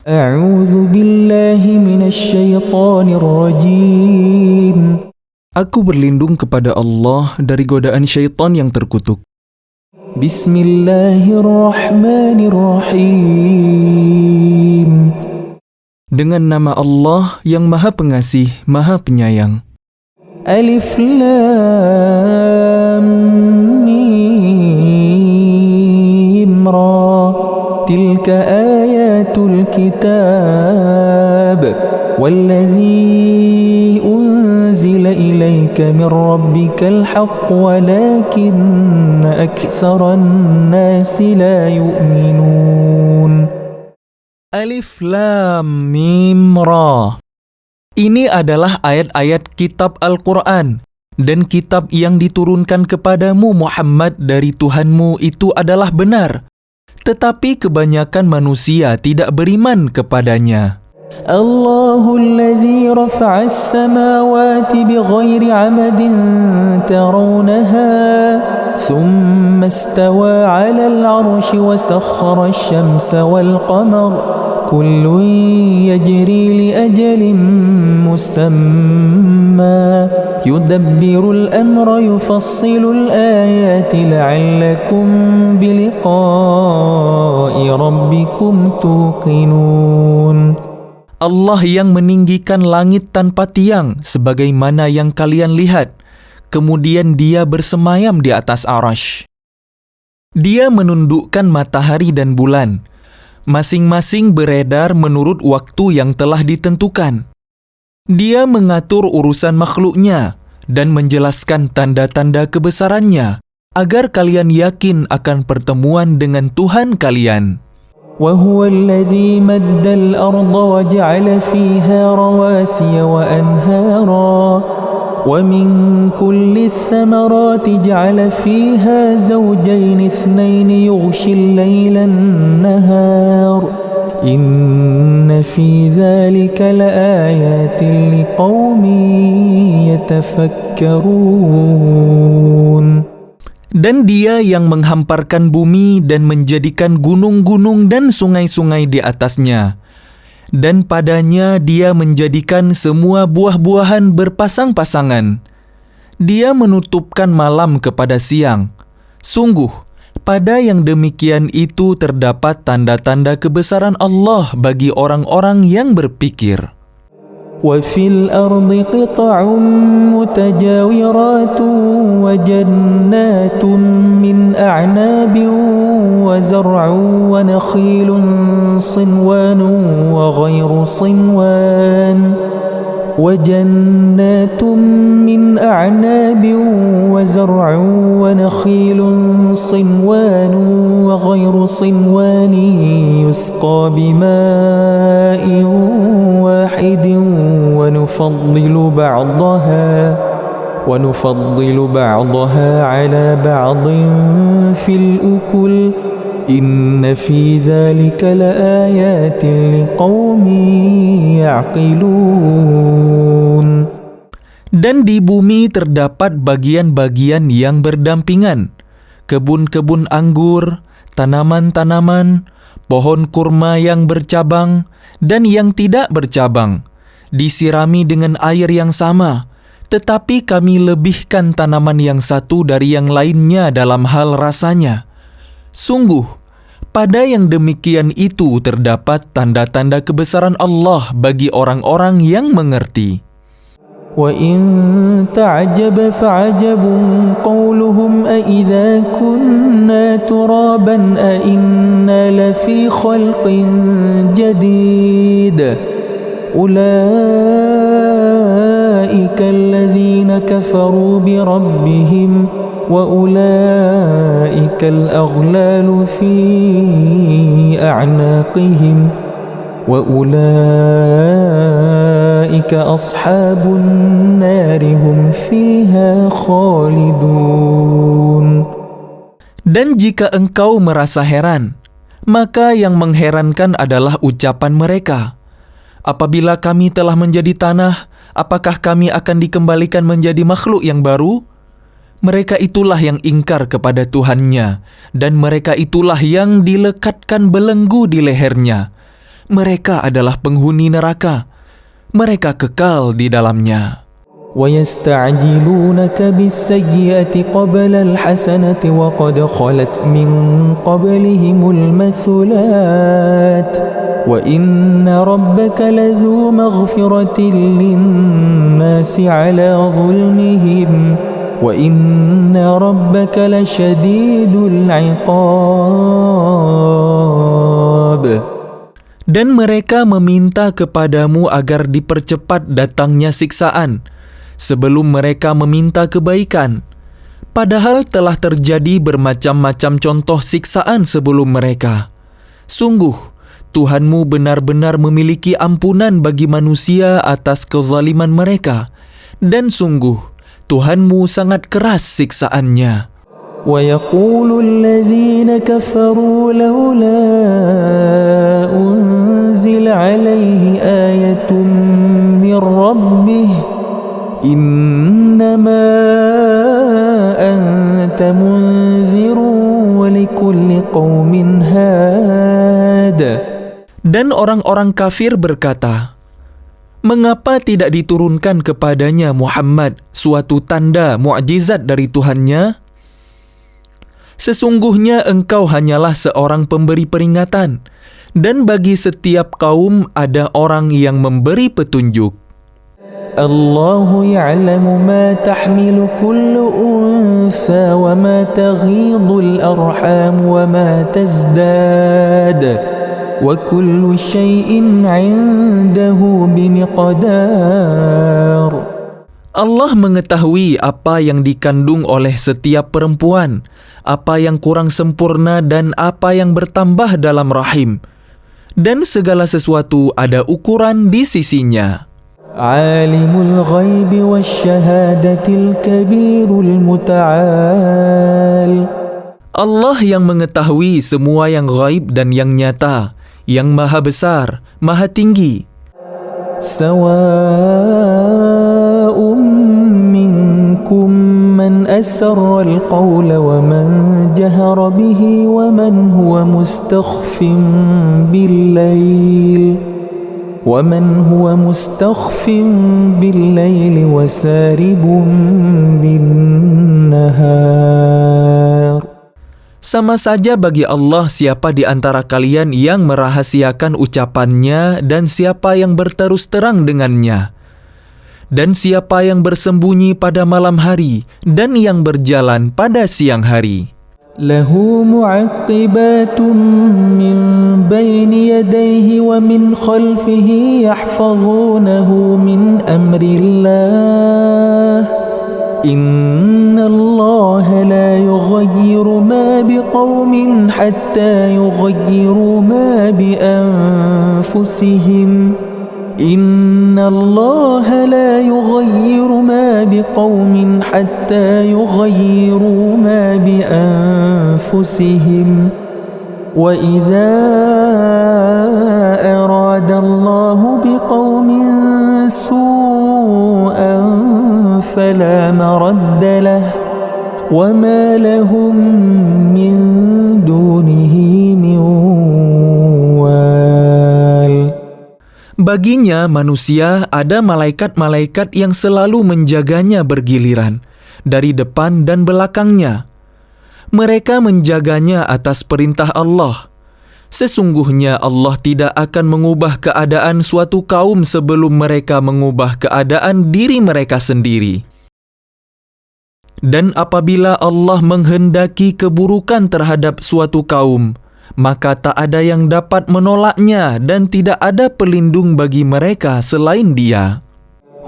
أعوذ بالله من الشيطان الرجيم. Aku berlindung kepada Allah dari godaan syaitan yang terkutuk. Bismillahirrahmanirrahim. Dengan nama Allah yang Maha Pengasih, Maha Penyayang. Alif Lam Mim Ra. Tilka ayatul kitab walladzi unzila ilayka min rabbikal haqq walakinna aktsaran nasi la yu'minun. Alif Lam Mim Ra. Ini adalah ayat-ayat kitab Al-Quran, dan kitab yang diturunkan kepadamu Muhammad dari Tuhanmu itu adalah benar. Tetapi kebanyakan manusia tidak beriman kepadanya. Allahul ladzi rafa'as samawati bighairi 'amadin tarawnaha thumma istawa 'alal 'arsyi wa sakhkhara asy-syamsa wal qamara kullun yajri li ajalin musamma yudabbirul amra yufassilul ayati la'allakum biliqa'i rabbikum tuqinun. Allah yang meninggikan langit tanpa tiang sebagaimana yang kalian lihat, kemudian Dia bersemayam di atas arasy. Dia menundukkan matahari dan bulan, masing-masing beredar menurut waktu yang telah ditentukan. Dia mengatur urusan makhluknya dan menjelaskan tanda-tanda kebesarannya, agar kalian yakin akan pertemuan dengan Tuhan kalian. وهو الذي مد الأرض وجعل فيها رواسي وأنهارا ومن كل الثمرات جعل فيها زوجين اثنين يغشي الليل النهار إن في ذلك لآيات لقوم يتفكرون. Dan Dia yang menghamparkan bumi dan menjadikan gunung-gunung dan sungai-sungai di atasnya. Dan padanya Dia menjadikan semua buah-buahan berpasang-pasangan. Dia menutupkan malam kepada siang. Sungguh, pada yang demikian itu terdapat tanda-tanda kebesaran Allah bagi orang-orang yang berpikir. وفي الأرض قطع متجاورات وجنات من أعناب وزرع ونخيل صنوان وغير صنوان وجنات من أعناب وزرع ونخيل صنوان وغير صنوان يسقى بماء واحد ونفضل بعضها على بعض في الأكل إن في ذلك لآيات لقوم يعقلون. Dan di bumi terdapat bagian-bagian yang berdampingan, kebun-kebun anggur, tanaman-tanaman, pohon kurma yang bercabang dan yang tidak bercabang, disirami dengan air yang sama, tetapi kami lebihkan tanaman yang satu dari yang lainnya dalam hal rasanya. Sungguh, pada yang demikian itu terdapat tanda-tanda kebesaran Allah bagi orang-orang yang mengerti. وَإِن تَعْجَبْ فَعَجَبٌ قَوْلُهُمْ أَإِذَا كُنَّا تُرَابًا أَإِنَّا لَفِي خَلْقٍ جَدِيدٍ أُولَئِكَ الَّذِينَ كَفَرُوا بِرَبِّهِمْ وَأُولَئِكَ الْأَغْلَالُ فِي أَعْنَاقِهِمْ وَأُولَئِكَ أَصْحَابُ النَّارِ هُمْ فِيهَا خَالِدُونَ. Dan jika engkau merasa heran, maka yang mengherankan adalah ucapan mereka. Apabila kami telah menjadi tanah, apakah kami akan dikembalikan menjadi makhluk yang baru? Mereka itulah yang ingkar kepada Tuhannya, dan mereka itulah yang dilekatkan belenggu di lehernya. Mereka adalah penghuni neraka. Mereka kekal di dalamnya. ويستعجلونك بالسيئة قبل الحسنة وقد خلت من قبلهم المثلات وإن ربك لذو مغفرة للناس على ظلمهم وإن ربك لشديد العقاب. Dan mereka meminta kepadamu agar dipercepat datangnya siksaan, sebelum mereka meminta kebaikan. Padahal telah terjadi bermacam-macam contoh siksaan sebelum mereka. Sungguh, Tuhanmu benar-benar memiliki ampunan bagi manusia atas kezaliman mereka. Dan sungguh, Tuhanmu sangat keras siksaannya. ويقول الذين كفروا لولا أنزل عليه آية من ربه إنما أنت منذر ولكل قوم هاد. Dan orang-orang kafir berkata, mengapa tidak diturunkan kepadanya Muhammad suatu tanda mukjizat dari Tuhannya? Sesungguhnya engkau hanyalah seorang pemberi peringatan, dan bagi setiap kaum ada orang yang memberi petunjuk. الله يعلم ما تحمل كل أنثى وما تغيض الأرحام وما تزداد وكل شيء عنده بمقدار. Allah mengetahui apa yang dikandung oleh setiap perempuan, apa yang kurang sempurna dan apa yang bertambah dalam rahim. Dan segala sesuatu ada ukuran di sisinya. Alimul ghaibi wasyahadatil kabirul muta'al. Allah yang mengetahui semua yang ghaib dan yang nyata, yang maha besar, maha tinggi. Sawa'un minkum man asarra al-qawla wa man jahara bihi wa man huwa mustakhfin bil-lail wa saribun bin-nahar. Sama saja bagi Allah siapa di antara kalian yang merahasiakan ucapannya dan siapa yang berterus terang dengannya, dan siapa yang bersembunyi pada malam hari dan yang berjalan pada siang hari. Lahu mu'aqibatun min bayni yadayhi wa min khalfihi yahfazunahu min amrillah. Inna Allah la yughayyiru ma biqawmin hatta yughayyiru ma bi anfusihim. Inna Allah la yughayyiru ma biqawmin hatta yughayyiru ma bi anfusihim. Wa idza arada Allah biqawmin su'an فلا مرد له وما لهم من دونه من وال. Baginya manusia ada malaikat-malaikat yang selalu menjaganya bergiliran dari depan dan belakangnya. Mereka menjaganya atas perintah Allah. Sesungguhnya Allah tidak akan mengubah keadaan suatu kaum sebelum mereka mengubah keadaan diri mereka sendiri. Dan apabila Allah menghendaki keburukan terhadap suatu kaum, maka tak ada yang dapat menolaknya dan tidak ada pelindung bagi mereka selain Dia.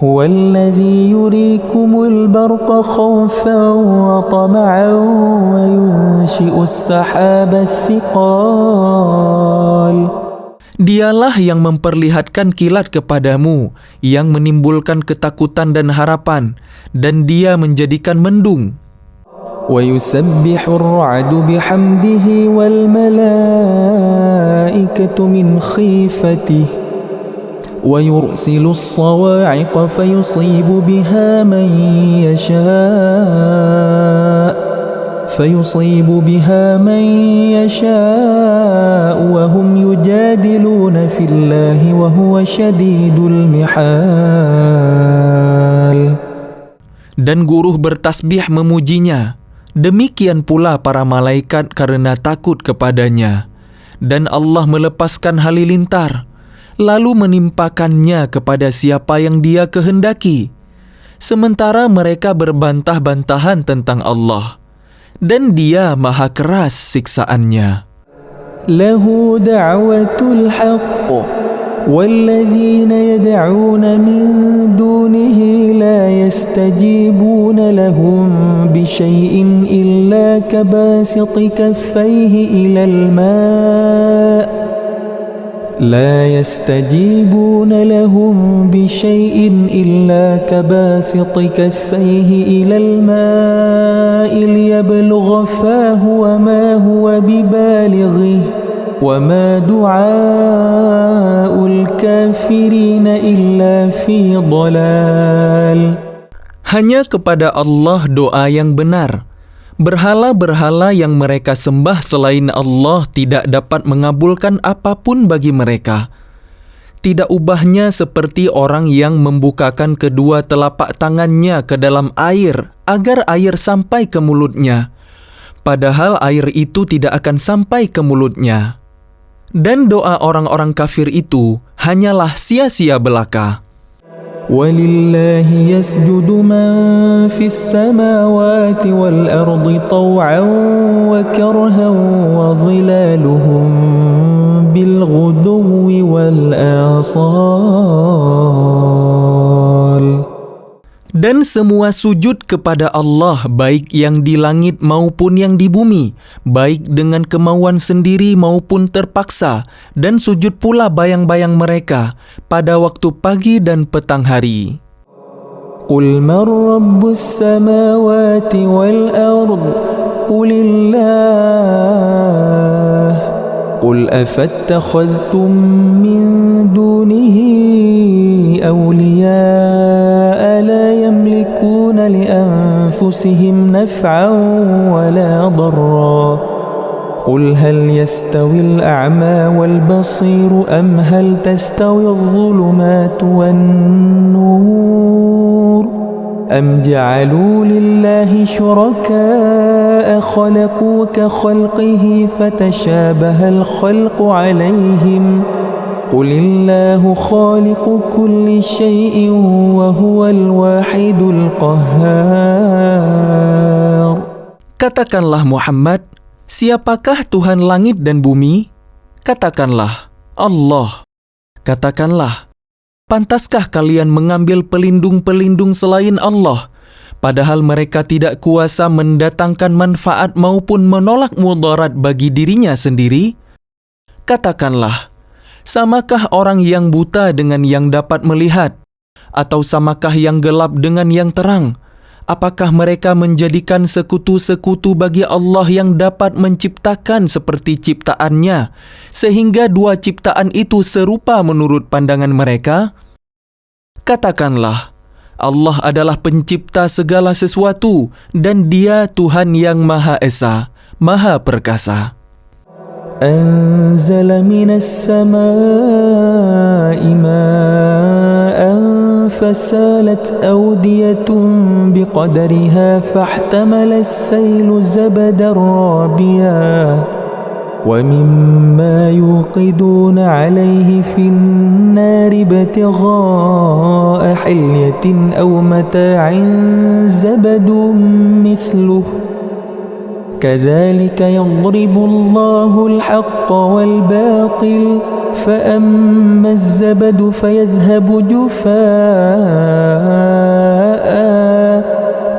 هو الذي يريكم البرق خوفا وطمعا وينشئ السحاب الثقال. Dialah yang memperlihatkan kilat kepadamu, yang menimbulkan ketakutan dan harapan, dan Dia menjadikan mendung. ويسبح الرعد بحمده والملائكة من خيفته ويرسل الصواعق فيصيب بها من يشاء فيصيب بها من يشاء وهم يجادلون في الله وهو شديد المحال. Dan guru bertasbih memujinya. Demikian pula para malaikat karena takut kepadanya. Dan Allah melepaskan halilintar, lalu menimpakannya kepada siapa yang Dia kehendaki. Sementara mereka berbantah-bantahan tentang Allah, dan Dia maha keras siksaannya. Lahu da'watul haqq والذين يدعون من دونه لا يستجيبون لهم بشيء إلا كباسط كفيه إلى الماء لا يستجيبون لهم بشيء إلا كباسط كفيه إلى الماء ليبلغ فاه وما هو ببالغه وَمَا دُعَاءُ الْكَافِرِينَ إِلَّا فِي ضَلَالٍ. Hanya kepada Allah doa yang benar. Berhala-berhala yang mereka sembah selain Allah tidak dapat mengabulkan apapun bagi mereka. Tidak ubahnya seperti orang yang membukakan kedua telapak tangannya ke dalam air agar air sampai ke mulutnya, padahal air itu tidak akan sampai ke mulutnya. Dan doa orang-orang kafir itu hanyalah sia-sia belaka. وَلِلَّهِ يَسْجُدُ مَنْ فِي السَّمَاوَاتِ وَالْأَرْضِ طَوْعًا وَكَرْهًا وَظِلَالُهُمْ بِالْغُدُوِّ وَالْآصَالِ. Dan semua sujud kepada Allah, baik yang di langit maupun yang di bumi, baik dengan kemauan sendiri maupun terpaksa, dan sujud pula bayang-bayang mereka pada waktu pagi dan petang hari. قُلْ مَنْ رَبُّ السَّمَاوَاتِ وَالْأَرْضِ قُلِ اللَّهُ قُلْ أَفَاتَّخَذْتُمْ مِنْ دُونِهِ أَوْلِيَاءَ لَا يَمْلِكُونَ لِأَنفُسِهِمْ نَفْعًا وَلَا ضَرًّا قُلْ هَلْ يَسْتَوِي الْأَعْمَى وَالْبَصِيرُ أَمْ هَلْ تَسْتَوِي الظُّلُمَاتُ وَالنُّورُ أَمْ جَعَلُوا لِلَّهِ شُرَكَاءَ خَلَقُوا كَخَلْقِهِ فَتَشَابَهَ الْخَلْقُ عَلَيْهِمْ قُلِ اللَّهُ خَالِقُ كُلِّ شَيْءٍ وَهُوَ الْوَاحِدُ الْقَهَّارُ. Katakanlah Muhammad, siapakah Tuhan langit dan bumi? Katakanlah, Allah. Katakanlah, pantaskah kalian mengambil pelindung-pelindung selain Allah, padahal mereka tidak kuasa mendatangkan manfaat maupun menolak mudarat bagi dirinya sendiri? Katakanlah, samakah orang yang buta dengan yang dapat melihat? Atau samakah yang gelap dengan yang terang? Apakah mereka menjadikan sekutu-sekutu bagi Allah yang dapat menciptakan seperti ciptaannya, sehingga dua ciptaan itu serupa menurut pandangan mereka? Katakanlah, Allah adalah pencipta segala sesuatu, dan Dia Tuhan yang Maha Esa, Maha Perkasa. أنزل من السماء ماء فسالت أودية بقدرها فاحتمل السيل زبدا رابيا ومما يوقدون عليه في النار ابتغاء حلية أو متاع زبد مثله كذلك يضرب الله الحق والباطل فأما الزبد فيذهب جفاء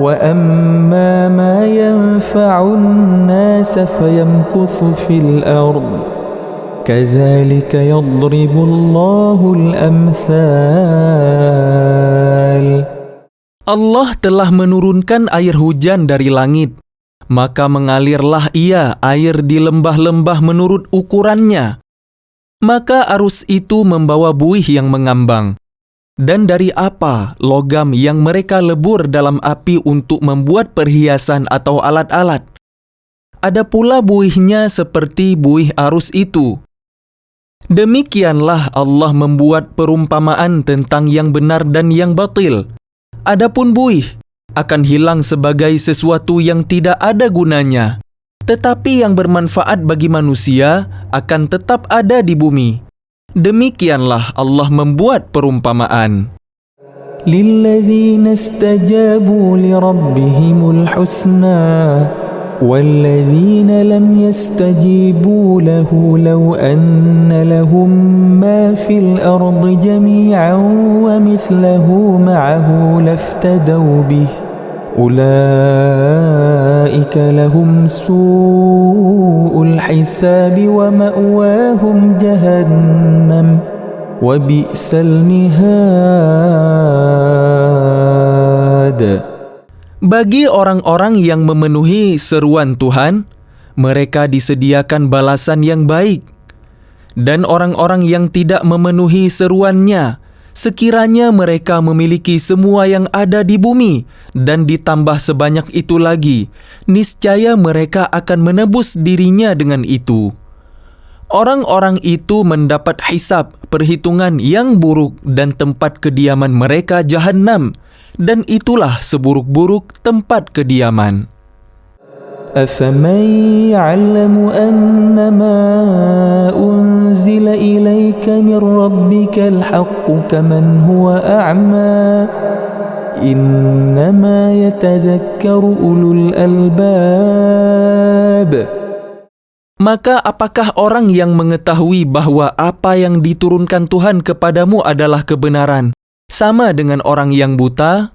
وأما ما ينفع الناس فيمكث في الأرض كذلك يضرب الله الأمثال. Allah telah menurunkan air hujan dari langit, maka mengalirlah ia air di lembah-lembah menurut ukurannya. Maka arus itu membawa buih yang mengambang. Dan dari apa logam yang mereka lebur dalam api untuk membuat perhiasan atau alat-alat? ada pula buihnya seperti buih arus itu. Demikianlah Allah membuat perumpamaan tentang yang benar dan yang batil. Adapun buih akan hilang sebagai sesuatu yang tidak ada gunanya, tetapi yang bermanfaat bagi manusia akan tetap ada di bumi. Demikianlah Allah membuat perumpamaan. للذين استجابوا لربهم الحسنى والذين لم يستجيبوا له لو أن لهم ما في الأرض جميعا ومثله معه لافتدوا به أولئك لهم سوء الحساب ومأواهم جهنم وبئس المهاد. Bagi orang-orang yang memenuhi seruan Tuhan, mereka disediakan balasan yang baik. Dan orang-orang yang tidak memenuhi seruannya, sekiranya mereka memiliki semua yang ada di bumi dan ditambah sebanyak itu lagi, niscaya mereka akan menebus dirinya dengan itu. Orang-orang itu mendapat hisab, perhitungan yang buruk dan tempat kediaman mereka Jahannam. Dan itulah seburuk-buruk tempat kediaman. أفمن يعلم أنما أنزل إليك من ربك الحق كمن هو أعمى إنما يتذكر أولو الألباب. Maka apakah orang yang mengetahui bahwa apa yang diturunkan Tuhan kepadamu adalah kebenaran, sama dengan orang yang buta?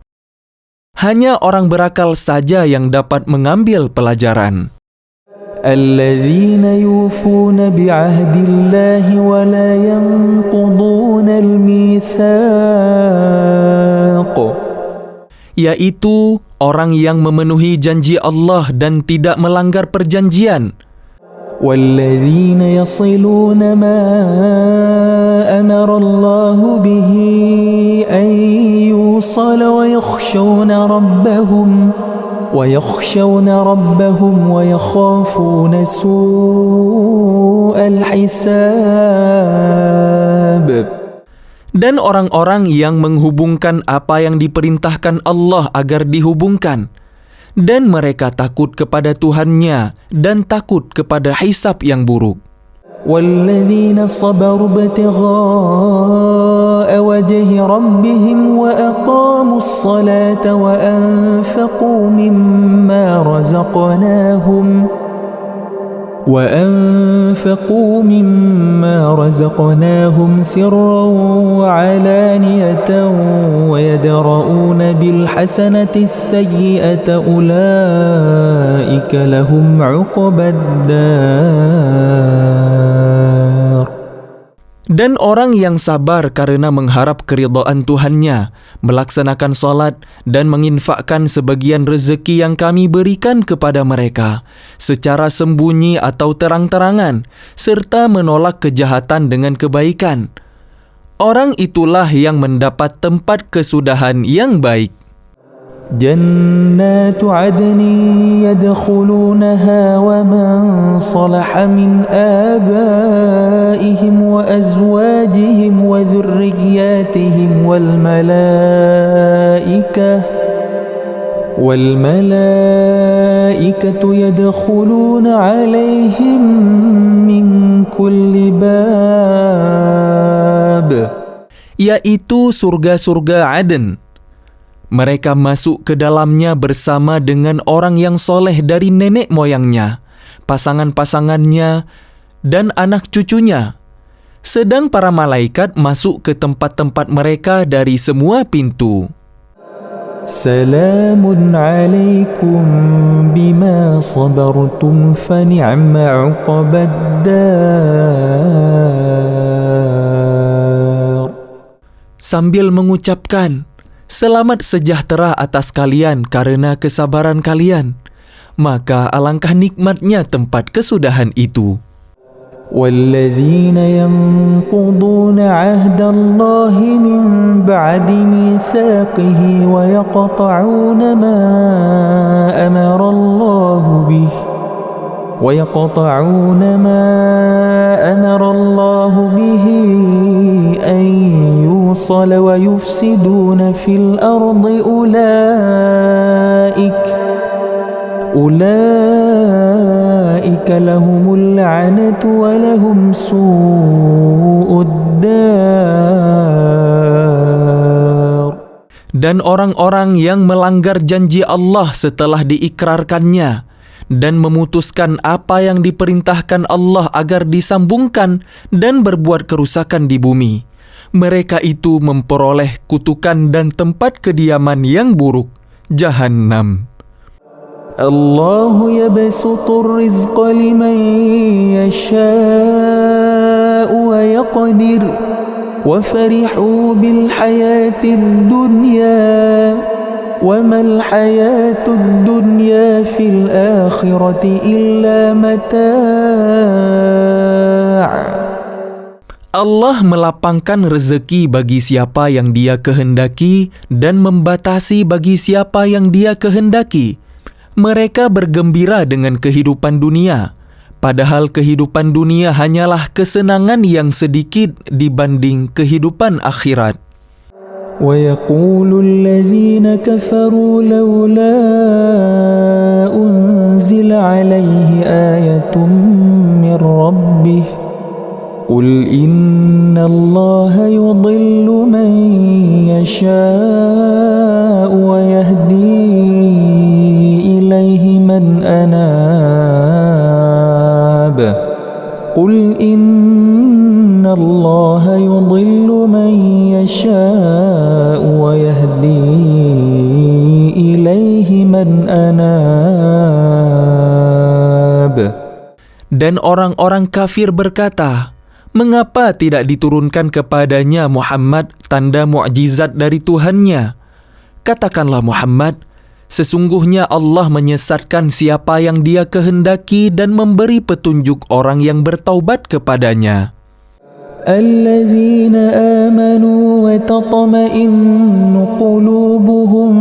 Hanya orang berakal saja yang dapat mengambil pelajaran. الذين يوفون بعهد الله ولا ينقضون الميثاق. Yaitu orang yang memenuhi janji Allah dan tidak melanggar perjanjian. والذين يصلون ما أمر الله به أن يوصل ويخشون ربهم ويخافون سوء الحساب. Dan orang-orang yang menghubungkan apa yang diperintahkan Allah agar dihubungkan, dan mereka takut kepada Tuhannya dan takut kepada hisab yang buruk. وَالَّذِينَ صَبَرُوا ابْتِغَاءَ وَجْهِ رَبِّهِمْ وَأَقَامُوا الصَّلَاةَ وَأَنفَقُوا مِمَّا رَزَقْنَاهُمْ سِرًّا وَعَلَانِيَةً وَيَدْرَؤُونَ بِالْحَسَنَةِ السَّيِّئَةَ أُولَئِكَ لَهُمْ عُقْبَى الدَّارِ. Dan orang yang sabar karena mengharap keridhaan Tuhannya, melaksanakan salat dan menginfakkan sebagian rezeki yang kami berikan kepada mereka, secara sembunyi atau terang-terangan, serta menolak kejahatan dengan kebaikan. Orang itulah yang mendapat tempat kesudahan yang baik. جنات عدن يدخلونها ومن صلح من آبائهم وأزواجهم وذرياتهم والملائكة يدخلون عليهم من كل باب. Yaitu surga-surga Aden. Mereka masuk ke dalamnya bersama dengan orang yang soleh dari nenek moyangnya, pasangan-pasangannya, dan anak cucunya. Sedang para malaikat masuk ke tempat-tempat mereka dari semua pintu. Salamun alaikum bima sabartum fani'ma uqbaddar. Sambil mengucapkan, selamat sejahtera atas kalian karena kesabaran kalian, maka alangkah nikmatnya tempat kesudahan itu. وَالَّذِينَ يَنقُضُونَ عَهْدَ اللَّهِ مِنْ بَعْدِ مِيثَاقِهِ وَيَقْطَعُونَ مَا أَمَرَ اللَّهُ بِهِ ويقطعون ما أمر الله به أن يوصل ويفسدون في الأرض أولئك لهم اللعنة ولهم سوء الدار. Dan orang-orang yang melanggar janji Allah setelah diikrarkannya dan memutuskan apa yang diperintahkan Allah agar disambungkan dan berbuat kerusakan di bumi, mereka itu memperoleh kutukan dan tempat kediaman yang buruk, Jahannam. Allahu yabsutur rizqa liman yasha'u wa yaqdir wa farihu bil hayatid dunya wa mal hayatud dunya fil akhirati illa mata'. Allah melapangkan rezeki bagi siapa yang Dia kehendaki dan membatasi bagi siapa yang Dia kehendaki. Mereka bergembira dengan kehidupan dunia, padahal kehidupan dunia hanyalah kesenangan yang sedikit dibanding kehidupan akhirat. وَيَقُولُ الَّذِينَ كَفَرُوا لَوْلَا أُنزِلَ عَلَيْهِ آيَةٌ مِّن رَّبِّهِ قُلْ إِنَّ اللَّهَ يُضِلُّ مَن يَشَاءُ وَيَهْدِي إِلَيْهِ مَنْ أَنَابَ قُلْ إِنَّ اللَّهَ يُضِلُّ مَن يَشَاءُ وَيَهْدِي إِلَيْهِ مَنْ أَنَابَ. Dan orang-orang kafir berkata, mengapa tidak diturunkan kepadanya Muhammad tanda mukjizat dari Tuhannya? Katakanlah Muhammad, sesungguhnya Allah menyesatkan siapa yang Dia kehendaki dan memberi petunjuk orang yang bertaubat kepadanya. الذين آمنوا وتطمئن قلوبهم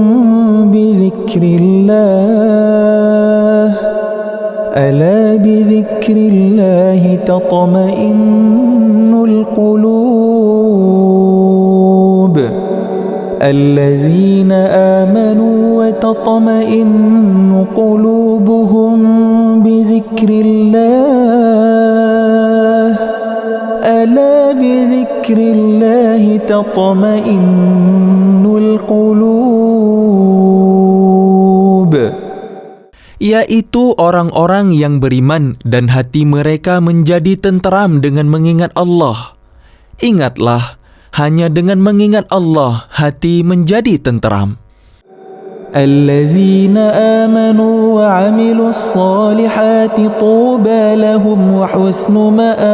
بذكر الله ألا بذكر الله تطمئن القلوب الذين آمنوا وتطمئن قلوبهم بذكر الله ألا بذكر الله تطمئن القلوب. Yaitu orang-orang yang beriman dan hati mereka menjadi tenteram dengan mengingat Allah. Ingatlah, hanya dengan mengingat Allah hati menjadi tenteram. الذين آمنوا وعملوا الصالحات طوبى لهم وحسن مآب.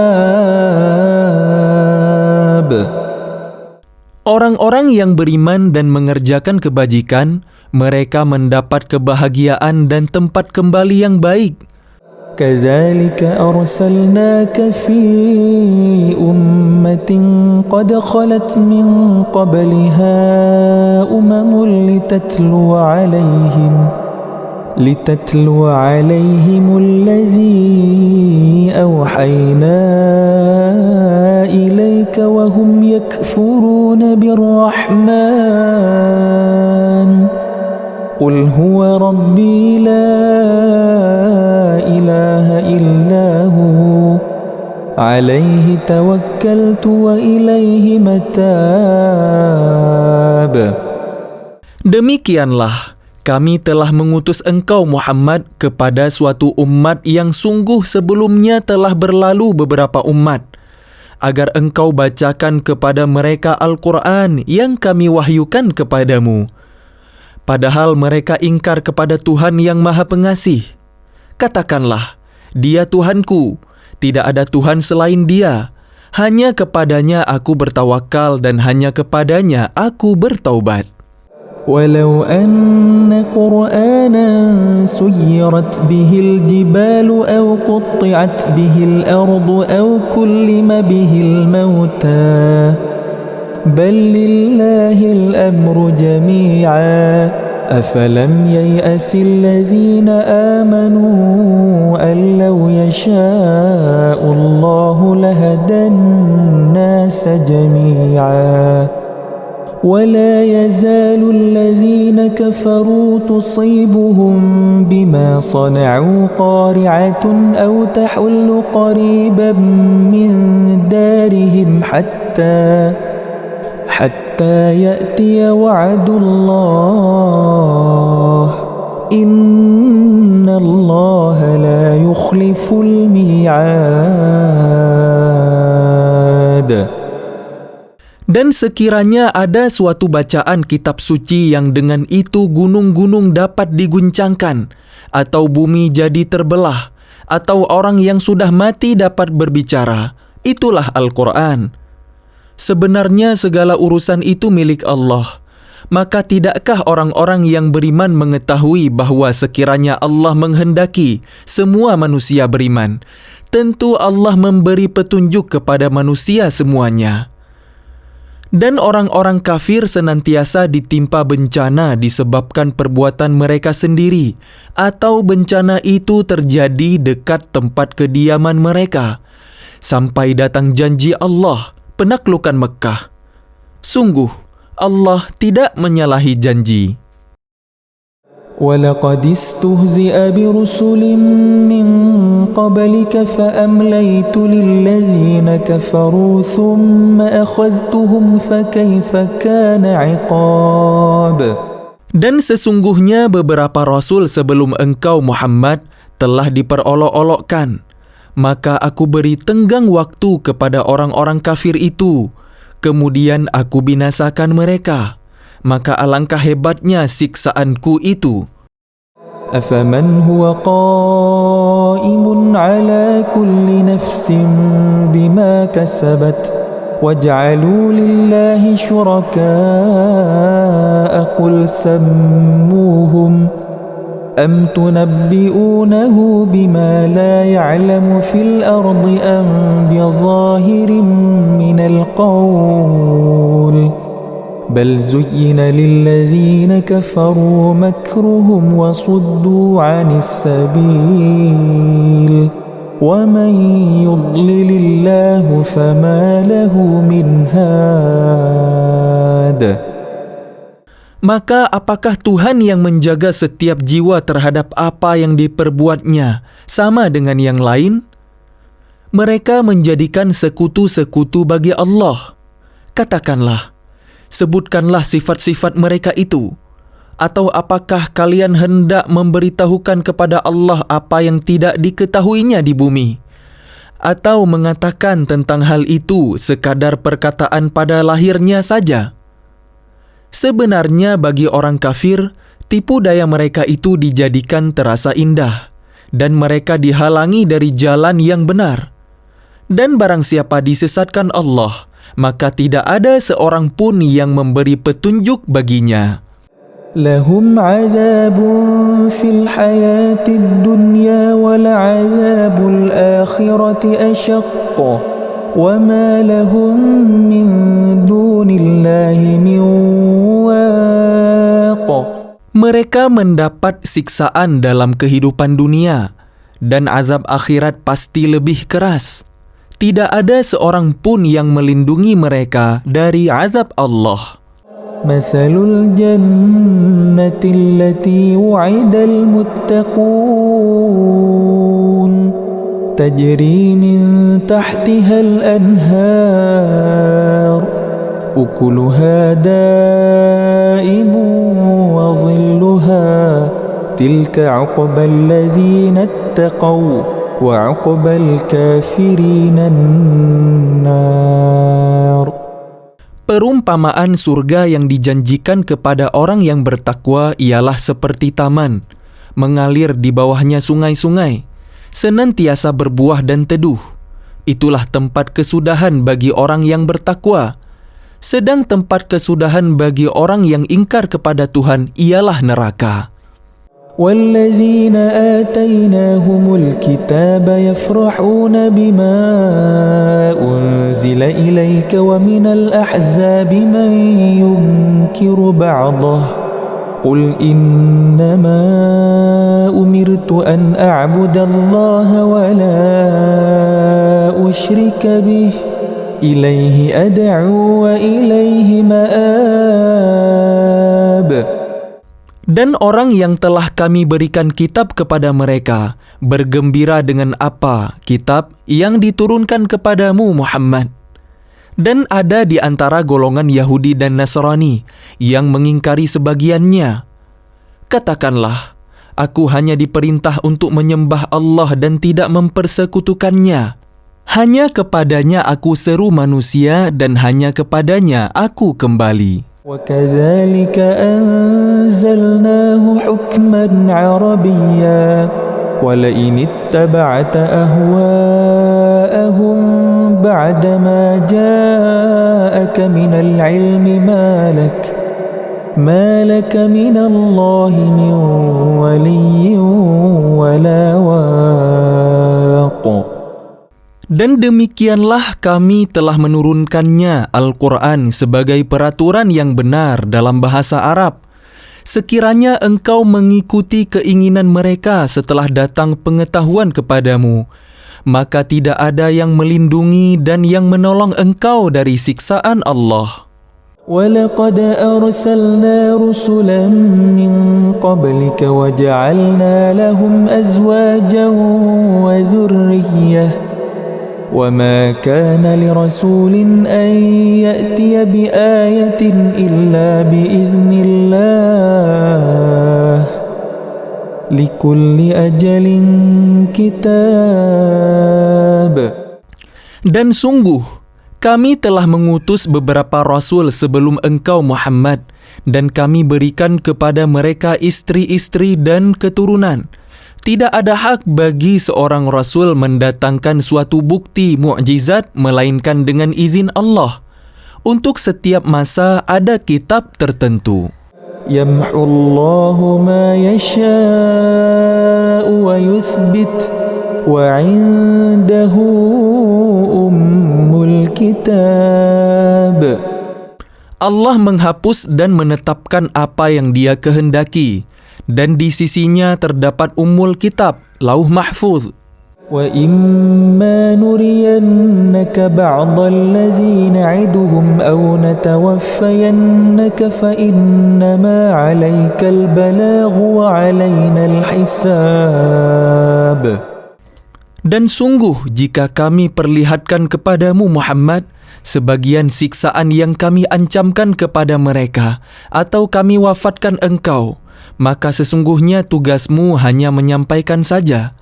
Orang-orang yang beriman dan mengerjakan kebajikan, mereka mendapat kebahagiaan dan tempat kembali yang baik. كذلك أرسلناك في أمة قد خلت من قبلها لتتلو عليهم الذي أوحينا إليك وهم يكفرون بالرحمن قل هو ربي لا إله إلا هو عليه توكلت وإليه متاب. Demikianlah kami telah mengutus engkau Muhammad kepada suatu umat yang sungguh sebelumnya telah berlalu beberapa umat, agar engkau bacakan kepada mereka Al-Quran yang kami wahyukan kepadamu. Padahal mereka ingkar kepada Tuhan yang Maha Pengasih. Katakanlah, Dia Tuhanku, tidak ada Tuhan selain Dia. Hanya kepadanya aku bertawakal dan hanya kepadanya aku bertaubat. ولو أن قرآنا سيرت به الجبال أو قطعت به الأرض أو كلم به الموتى بل لله الأمر جميعا أفلم ييأس الذين آمنوا أن لو يشاء الله لهدى الناس جميعا ولا يزال الذين كفروا تصيبهم بما صنعوا قارعة أو تحل قريبا من دارهم حتى يأتي وعد الله إن الله لا يخلف الميعاد. Dan sekiranya ada suatu bacaan kitab suci yang dengan itu gunung-gunung dapat diguncangkan, atau bumi jadi terbelah, atau orang yang sudah mati dapat berbicara, itulah Al-Quran. Sebenarnya segala urusan itu milik Allah. Maka tidakkah orang-orang yang beriman mengetahui bahwa sekiranya Allah menghendaki semua manusia beriman, tentu Allah memberi petunjuk kepada manusia semuanya. Dan orang-orang kafir senantiasa ditimpa bencana disebabkan perbuatan mereka sendiri, atau bencana itu terjadi dekat tempat kediaman mereka, sampai datang janji Allah, penaklukan Mekah. Sungguh, Allah tidak menyalahi janji. وَلَقَدِ اسْتُهْزِئَ بِرُسُلٍ مِّن قَبْلِكَ فَأَمْلَيْتُ لِلَّذِينَ كَفَرُوا ثُمَّ أَخَذْتُهُمْ فَكَيْفَ كَانَ عِقَابِ. Dan sesungguhnya beberapa rasul sebelum engkau Muhammad telah diperolok-olokkan, maka aku beri tenggang waktu kepada orang-orang kafir itu, kemudian aku binasakan mereka. Maka alangkah hebatnya siksaanku itu. أَفَمَنْ هُوَ قَائِمٌ عَلَى كُلِّ نَفْسٍ بِمَا كَسَبَتْ وَجَعَلُوا لِلَّهِ شُرَكَاءَ قُلْ سَمُّوهُمْ أَمْ تُنَبِّئُونَهُ بِمَا لَا يَعْلَمُ فِي الْأَرْضِ أَمْ بِظَاهِرٍ مِّنَ الْقَوْلِ بل زين للذين كفروا مكرهم وصدوا عن السبيل ومن يضلل الله فما له من هاد. Maka apakah Tuhan yang menjaga setiap jiwa terhadap apa yang diperbuatnya sama dengan yang lain? Mereka menjadikan sekutu-sekutu bagi Allah. Katakanlah, sebutkanlah sifat-sifat mereka itu. Atau apakah kalian hendak memberitahukan kepada Allah apa yang tidak diketahuinya di bumi? Atau mengatakan tentang hal itu sekadar perkataan pada lahirnya saja? Sebenarnya bagi orang kafir, tipu daya mereka itu dijadikan terasa indah, dan mereka dihalangi dari jalan yang benar. Dan barang siapa disesatkan Allah, maka tidak ada seorang pun yang memberi petunjuk baginya. Lahum 'adzabun fil hayatid dunya wal 'adzabul akhirati asyaqq wa ma lahum min dunillahi min waq. Mereka mendapat siksaan dalam kehidupan dunia, dan azab akhirat pasti lebih keras. Tidak ada seorang pun yang melindungi mereka dari azab Allah. Mathalul jannati allati wu'idal muttaqun tajri min tahtihal anhar ukuluha daimun wa dhilluha tilka 'uqbal ladzina ittaqaw وَعُقْبَ الْكَافِرِينَ النَّارِ. Perumpamaan surga yang dijanjikan kepada orang yang bertakwa ialah seperti taman, mengalir di bawahnya sungai-sungai, senantiasa berbuah dan teduh. Itulah tempat kesudahan bagi orang yang bertakwa. Sedang tempat kesudahan bagi orang yang ingkar kepada Tuhan ialah neraka. وَالَّذِينَ آتَيْنَاهُمُ الْكِتَابَ يَفْرَحُونَ بِمَا أُنْزِلَ إِلَيْكَ وَمِنَ الْأَحْزَابِ مَنْ يُنْكِرُ بَعْضَهُ قل إنما أمرت أن أعبد الله ولا أشرك به إليه أدعو وإليه مآب. Dan orang yang telah kami berikan kitab kepada mereka bergembira dengan apa kitab yang diturunkan kepadamu Muhammad. Dan ada di antara golongan Yahudi dan Nasrani yang mengingkari sebagiannya. Katakanlah, aku hanya diperintah untuk menyembah Allah dan tidak mempersekutukannya. Hanya kepadanya aku seru manusia dan hanya kepadanya aku kembali. وكذلك أنزلناه حكما عربيا ولئن اتبعت أهواءهم بعدما جاءك من العلم ما لك من الله من ولي ولا واق. Dan demikianlah kami telah menurunkannya Al-Quran sebagai peraturan yang benar dalam bahasa Arab. Sekiranya engkau mengikuti keinginan mereka setelah datang pengetahuan kepadamu, maka tidak ada yang melindungi dan yang menolong engkau dari siksaan Allah. وَلَقَدْ أَرْسَلْنَا رُسُلًا مِّن قَبْلِكَ وَجَعَلْنَا لَهُمْ أَزْوَاجًا وَذُرِّيَّةً وَمَا كَانَ لِرَسُولٍ أَن يَأْتِيَ بِآيَةٍ إِلَّا بِإِذْنِ اللَّهِ لِكُلِّ أَجَلٍ كِتَابٌ. Dan sungguh, kami telah mengutus beberapa rasul sebelum engkau Muhammad, dan kami berikan kepada mereka istri-istri dan keturunan. Tidak ada hak bagi seorang rasul mendatangkan suatu bukti mukjizat melainkan dengan izin Allah. Untuk setiap masa ada kitab tertentu. يَمْحُو اللَّهُ مَا يَشَاءُ وَيُثْبِتُ وَعِندَهُ أُمُّ الْكِتَابِ. Allah menghapus dan menetapkan apa yang Dia kehendaki, dan di sisinya terdapat Ummul Kitab, Lauh Mahfuz. وَإِمَّا نُرِيَنَّكَ بَعْضَ الَّذِي نَعِدُهُمْ أَوْ نَتَوَفَّيَنَّكَ فَإِنَّمَا عَلَيْكَ الْبَلَاغُ وَعَلَيْنَا الْحِسَابُ. Dan sungguh jika kami perlihatkan kepadamu Muhammad sebagian siksaan yang kami ancamkan kepada mereka, atau kami wafatkan engkau, maka sesungguhnya tugasmu hanya menyampaikan saja,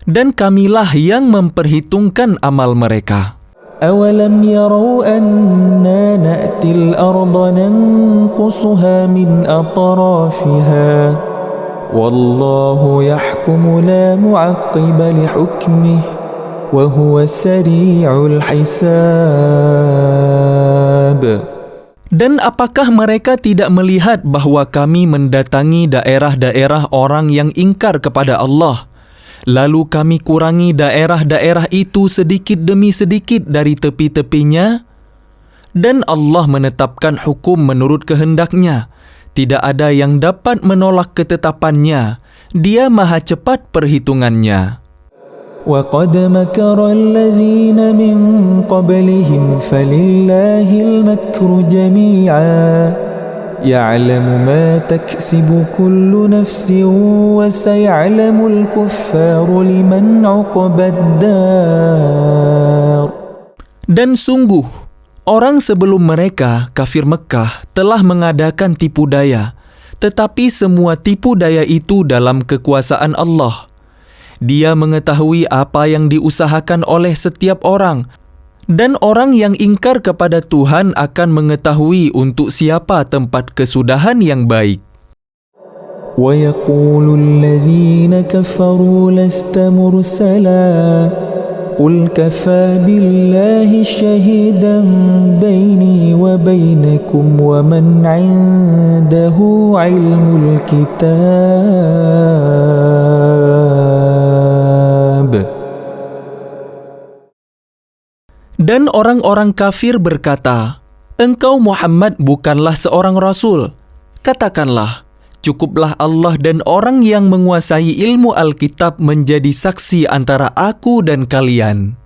dan kamilah yang memperhitungkan amal mereka. أَوَلَمْ يَرَوْا أَنَّا نَأْتِي الْأَرْضَ نَنْقُصُهَا مِنْ أَطْرَافِهَا وَاللَّهُ يَحْكُمُ لَا مُعَقِّبَ لِحُكْمِهِ وَهُوَ السَّرِيعُ الْحِسَابِ. Dan apakah mereka tidak melihat bahwa kami mendatangi daerah-daerah orang yang ingkar kepada Allah, lalu kami kurangi daerah-daerah itu sedikit demi sedikit dari tepi-tepinya? Dan Allah menetapkan hukum menurut kehendaknya. Tidak ada yang dapat menolak ketetapannya. Dia maha cepat perhitungannya. وَقَدْ مَكَرَ الَّذِينَ مِنْ قَبْلِهِمْ فَلِلَّهِ الْمَكْرُ جَمِيعًا يَعْلَمُ مَا تَكْسِبُ كُلُّ نَفْسٍ وَسَيَعْلَمُ الْكُفَّارُ لِمَنْ عُقْبَى الدَّارِ. Dan sungguh, orang sebelum mereka, kafir Mekkah, telah mengadakan tipu daya, tetapi semua tipu daya itu dalam kekuasaan Allah. Dia mengetahui apa yang diusahakan oleh setiap orang, dan orang yang ingkar kepada Tuhan akan mengetahui untuk siapa tempat kesudahan yang baik. وَيَقُولُ الَّذِينَ كَفَرُوا لَسْتَ مُرْسَلًا قُلْ كَفَى بِاللَّهِ شَهِيدًا بَيْنِي وَبَيْنَكُمْ وَمَنْ عِندَهُ عِلْمُ الْكِتَابِ. Dan orang-orang kafir berkata, "Engkau Muhammad bukanlah seorang rasul." Katakanlah, cukuplah Allah dan orang yang menguasai ilmu Alkitab menjadi saksi antara aku dan kalian.